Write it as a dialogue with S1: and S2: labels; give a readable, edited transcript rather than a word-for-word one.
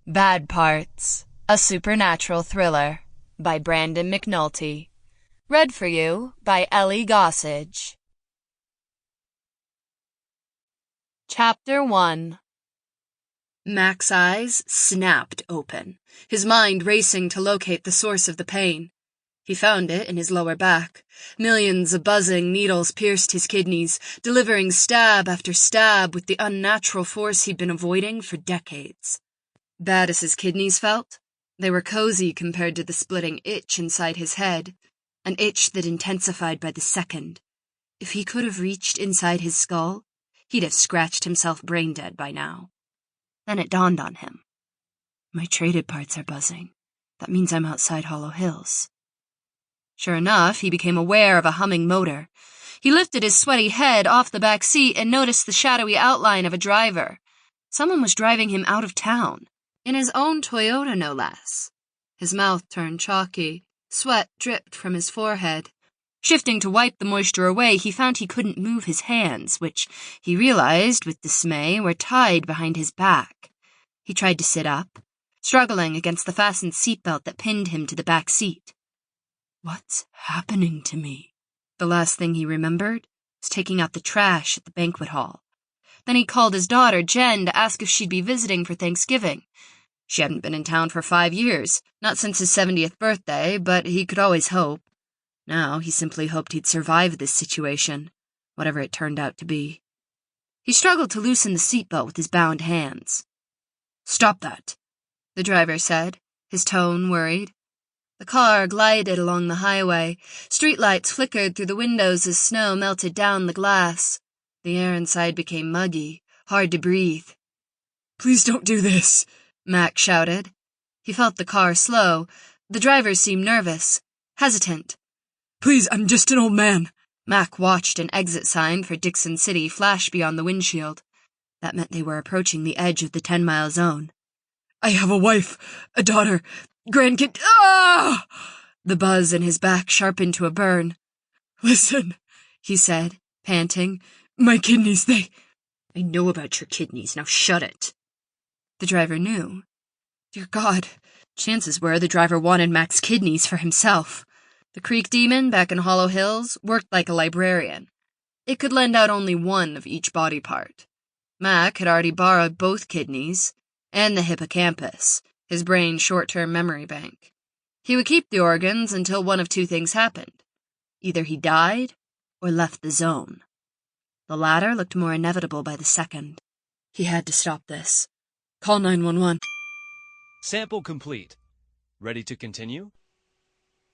S1: Bad Parts, a supernatural thriller by Brandon Mcnulty. Read for you by Ellie Gossage. Chapter 1. Mac's eyes snapped open, his mind racing to locate the source of the pain. He found it in his lower back. Millions of buzzing needles pierced his kidneys, delivering stab after stab with the unnatural force he'd been avoiding for decades. Bad as his kidneys felt, they were cozy compared to the splitting itch inside his head, an itch that intensified by the second. If he could have reached inside his skull, he'd have scratched himself brain-dead by now. Then it dawned on him. My traded parts are buzzing. That means I'm outside Hollow Hills. Sure enough, he became aware of a humming motor. He lifted his sweaty head off the back seat and noticed the shadowy outline of a driver. Someone was driving him out of town. In his own Toyota, no less. His mouth turned chalky. Sweat dripped from his forehead. Shifting to wipe the moisture away, he found he couldn't move his hands, which he realized with dismay were tied behind his back. He tried to sit up, struggling against the fastened seatbelt that pinned him to the back seat. What's happening to me? The last thing he remembered was taking out the trash at the banquet hall. Then he called his daughter, Jen, to ask if she'd be visiting for Thanksgiving. She hadn't been in town for 5 years, not since his 70th birthday, but he could always hope. Now he simply hoped he'd survive this situation, whatever it turned out to be. He struggled to loosen the seatbelt with his bound hands. "Stop that," the driver said, his tone worried. The car glided along the highway. Streetlights flickered through the windows as snow melted down the glass. The air inside became muggy, hard to breathe. "Please don't do this," Mac shouted. He felt the car slow. The driver seemed nervous, hesitant. "Please, I'm just an old man." Mac watched an exit sign for Dixon City flash beyond the windshield. That meant they were approaching the edge of the 10-mile zone. "I have a wife, a daughter, grandkid— Ah!" The buzz in his back sharpened to a burn. "Listen," he said, panting. "My kidneys, I know about your kidneys, now shut it." The driver knew. Dear God, chances were the driver wanted Mac's kidneys for himself. The Creek Demon back in Hollow Hills worked like a librarian. It could lend out only one of each body part. Mac had already borrowed both kidneys, and the hippocampus, his brain's short-term memory bank. He would keep the organs until one of two things happened. Either he died, or left the zone. The latter looked more inevitable by the second. He had to stop this. "Call 911.
S2: Sample complete. Ready to continue?"